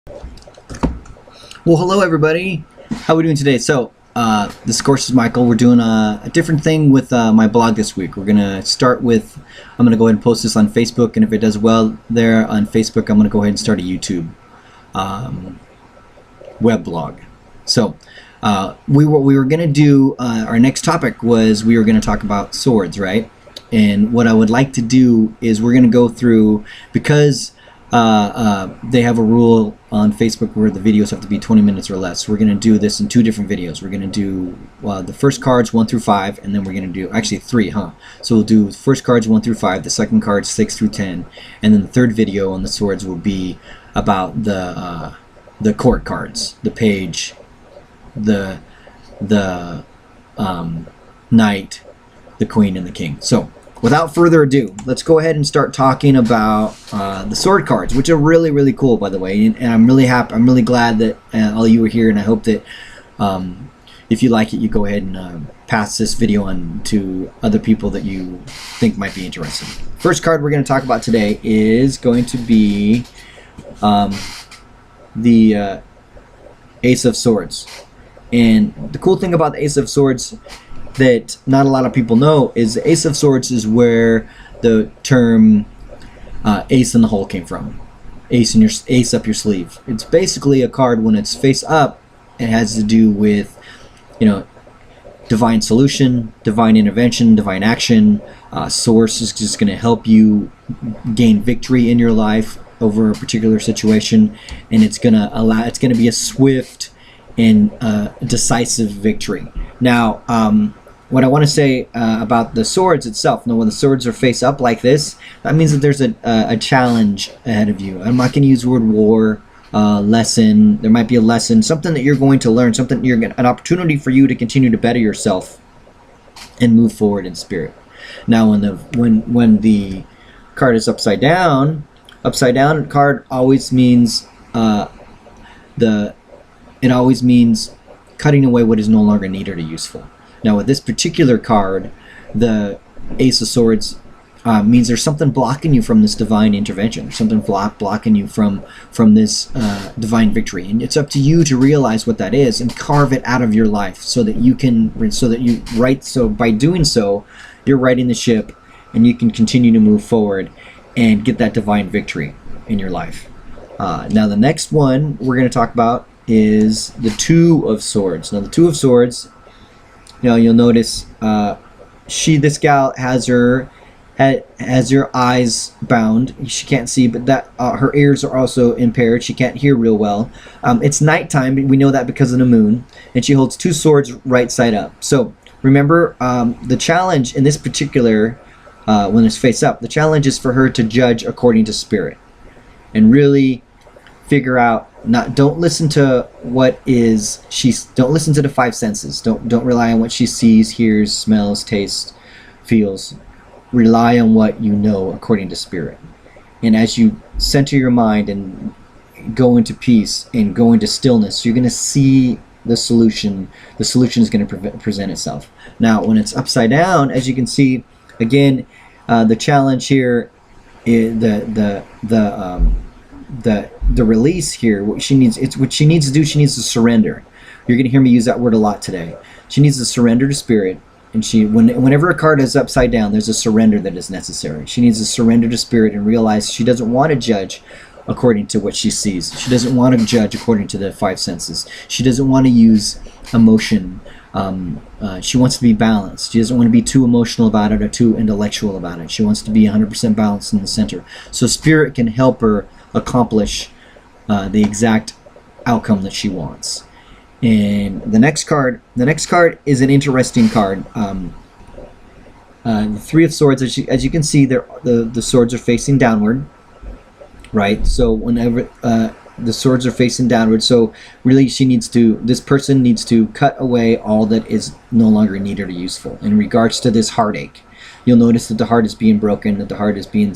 Well, hello everybody. How are we doing today? So, this of course is Michael. We're doing a different thing with my blog this week. We're gonna start with, I'm gonna go ahead and post this on Facebook, and if it does well there on Facebook, I'm gonna go ahead and start a YouTube web blog. So, what we were gonna do, our next topic was we were gonna talk about swords, right? And what I would like to do is we're gonna go through, because they have a rule on Facebook where the videos have to be 20 minutes or less. We're going to do this in two different videos. We're going to do the first cards 1 through 5, and then we're going to do actually 3, So we'll do first cards 1 through 5, the second cards 6 through 10, and then the third video on the swords will be about the court cards, the page, the knight, the queen, and the king. So, without further ado, let's go ahead and start talking about the sword cards, which are really, really cool, by the way. And I'm really happy. I'm really glad that all of you are here, and I hope that if you like it, you go ahead and pass this video on to other people that you think might be interested. First card we're going to talk about today is going to be the Ace of Swords. And the cool thing about the Ace of Swords that not a lot of people know is the Ace of Swords is where the term ace in the hole came from. Ace up your sleeve. It's basically a card when it's face up. It has to do with, divine solution, divine intervention, divine action. Source is just going to help you gain victory in your life over a particular situation, and it's going to be a swift and decisive victory. Now, what I want to say about the swords itself, when the swords are face up like this, that means that there's a challenge ahead of you. I'm not going to use the word war, lesson. There might be a lesson, something that you're going to learn, an opportunity for you to continue to better yourself and move forward in spirit. Now, when the card is upside down card always means it always means cutting away what is no longer needed or useful. Now, with this particular card, the Ace of Swords means there's something blocking you from this divine intervention, something blocking you from this divine victory, and it's up to you to realize what that is and carve it out of your life, so that by doing so, you're righting the ship, and you can continue to move forward and get that divine victory in your life. Now, the next one we're going to talk about is the Two of Swords. Now, the Two of Swords, you'll notice this gal has her eyes bound. She can't see, but that her ears are also impaired. She can't hear real well. It's nighttime. We know that because of the moon, and she holds two swords right side up. So remember, the challenge in this particular, when it's face up, the challenge is for her to judge according to spirit, and really figure out. Don't listen to don't listen to the five senses. Don't rely on what she sees, hears, smells, tastes, feels. Rely on what you know according to spirit. And as you center your mind and go into peace and go into stillness, you're going to see the solution. The solution is going to present itself. Now, when it's upside down, as you can see, again, the challenge here is the release here. What she needs to do. She needs to surrender. You're going to hear me use that word a lot today. She needs to surrender to spirit, and whenever a card is upside down, there's a surrender that is necessary. She needs to surrender to spirit and realize she doesn't want to judge according to what she sees. She doesn't want to judge according to the five senses. She doesn't want to use emotion. She wants to be balanced. She doesn't want to be too emotional about it or too intellectual about it. She wants to be 100% balanced in the center. So spirit can help her accomplish the exact outcome that she wants. And the next card is an interesting card. The Three of Swords, as you can see, the swords are facing downward, right? So whenever the swords are facing downward, so really this person needs to cut away all that is no longer needed or useful. In regards to this heartache, you'll notice that the heart is being broken, that the heart is being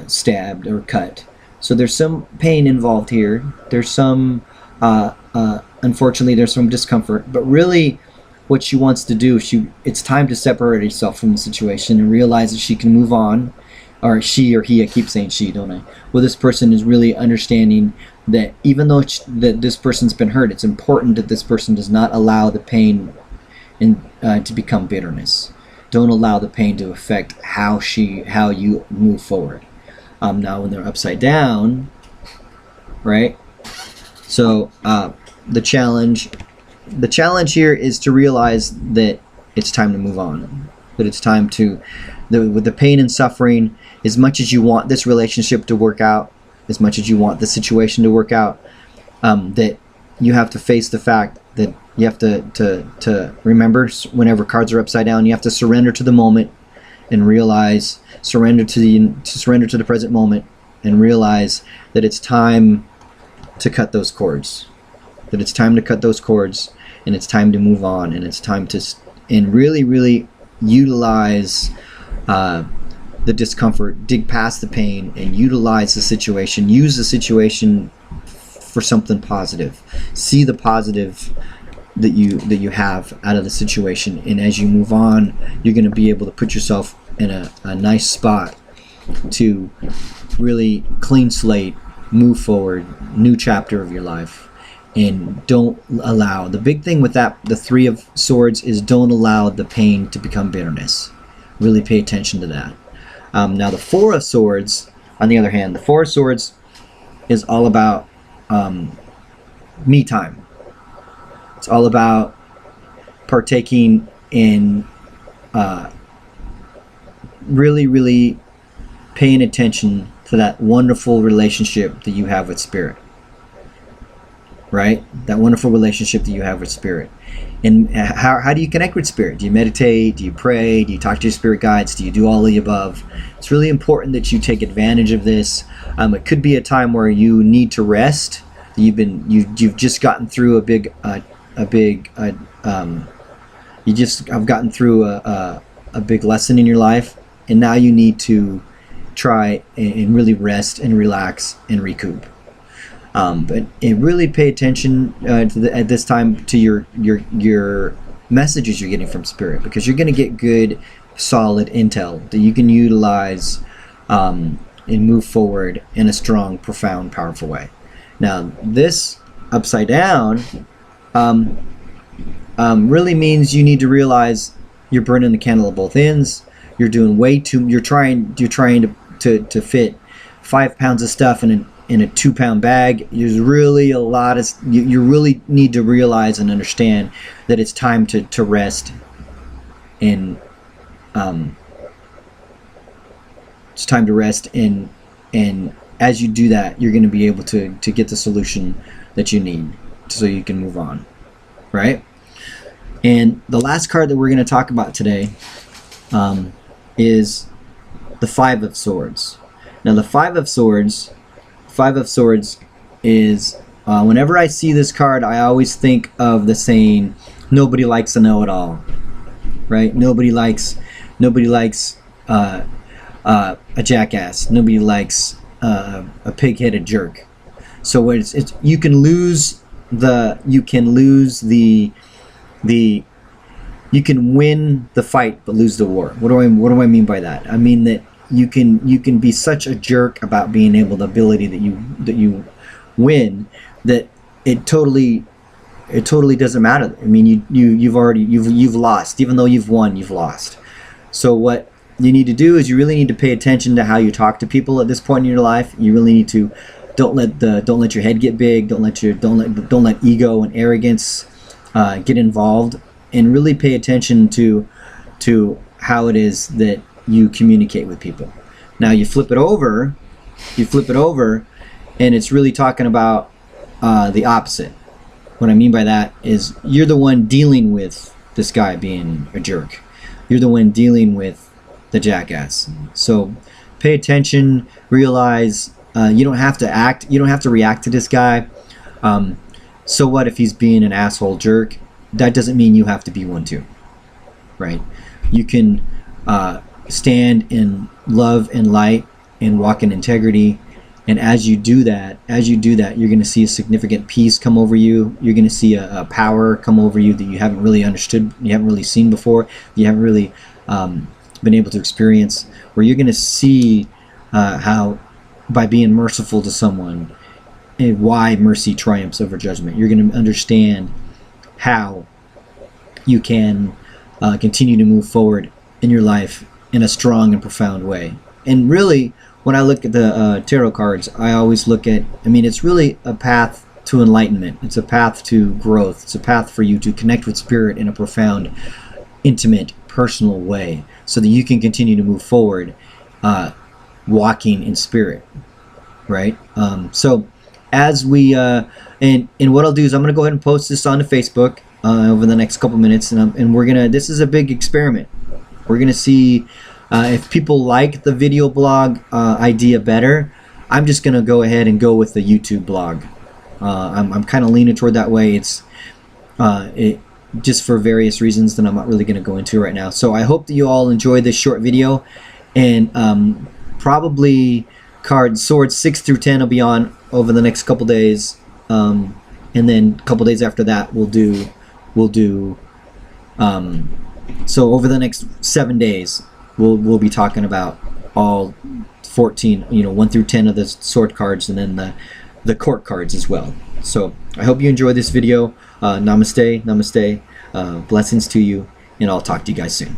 stabbed or cut. So there's some pain involved here. There's some, unfortunately, there's some discomfort. But really, what she wants to do, it's time to separate herself from the situation and realize that she can move on or she or he, I keep saying she, don't I? Well, this person is really understanding that even though that this person's been hurt, it's important that this person does not allow the pain to become bitterness. Don't allow the pain to affect how you move forward. Now when they're upside down, right? So the challenge here is to realize that it's time to move on. That it's time to, with the pain and suffering, as much as you want this relationship to work out, as much as you want the situation to work out, that you have to face the fact that you have to remember, whenever cards are upside down, you have to surrender to the moment and realize, surrender to the present moment and realize that it's time to cut those cords. That it's time to cut those cords, and it's time to move on, and it's time to really, really utilize the discomfort, dig past the pain, and utilize the situation. Use the situation for something positive. See the positive that you have out of the situation, and as you move on, you're going to be able to put yourself in a nice spot to really clean slate, move forward, new chapter of your life. And don't allow, the big thing with that, the Three of Swords, is don't allow the pain to become bitterness. Really pay attention to that. Now the Four of Swords, on the other hand, the Four of Swords is all about me time. It's all about partaking in really, really paying attention to that wonderful relationship that you have with Spirit. Right? That wonderful relationship that you have with Spirit. And how do you connect with Spirit? Do you meditate? Do you pray? Do you talk to your spirit guides? Do you do all of the above? It's really important that you take advantage of this. It could be a time where you need to rest. You've just gotten through I've gotten through a big lesson in your life, and now you need to try and really rest and relax and recoup. But really pay attention at this time to your messages you're getting from Spirit, because you're going to get good, solid intel that you can utilize and move forward in a strong, profound, powerful way. Now, this upside down really means you need to realize you're burning the candle at both ends. You're doing way too. You're trying to fit 5 pounds of stuff in a 2-pound bag. There's really a lot of, you really need to realize and understand that it's time to rest, and it's time to rest, and as you do that, you're going to be able to get the solution that you need so you can move on, right? And the last card that we're going to talk about today is the Five of Swords. Now the Five of Swords is, whenever I see this card, I always think of the saying, nobody likes a know-it-all, right? Nobody likes a jackass. Nobody likes a pig-headed jerk. So it's you can win the fight but lose the war. What do I mean by that? I mean that you can be such a jerk about being able, the ability that you win, that it totally doesn't matter. I mean, you've lost. Even though you've won, you've lost. So what you need to do is you really need to pay attention to how you talk to people at this point in your life. You really need to don't let your head get big. Don't let ego and arrogance get involved, and really pay attention to how it is that you communicate with people. Now you flip it over, and it's really talking about the opposite. What I mean by that is you're the one dealing with this guy being a jerk. You're the one dealing with the jackass. So pay attention, realize you don't have to react to this guy. So what if he's being an asshole jerk? That doesn't mean you have to be one too, right? You can stand in love and light and walk in integrity, and as you do that, you're going to see a significant peace come over you. You're going to see a power come over you that you haven't really understood, you haven't really seen before, you haven't really been able to experience, where you're going to see how by being merciful to someone and why mercy triumphs over judgment. You're going to understand how you can continue to move forward in your life in a strong and profound way. And really, when I look at the tarot cards, I always look at, it's really a path to enlightenment. It's a path to growth. It's a path for you to connect with spirit in a profound, intimate, personal way, so that you can continue to move forward walking in spirit, right? So as we, and what I'll do is I'm going to go ahead and post this onto Facebook over the next couple minutes, and we're going to, this is a big experiment. We're going to see if people like the video blog idea better. I'm just going to go ahead and go with the YouTube blog. I'm kind of leaning toward that way. It's just for various reasons that I'm not really going to go into right now. So I hope that you all enjoy this short video, and probably swords 6 through 10 will be on over the next couple days, and then a couple days after that we'll do so over the next 7 days we'll be talking about all 14, 1 through 10 of the sword cards, and then the court cards as well. So I hope you enjoy this video. Namaste, blessings to you, and I'll talk to you guys soon.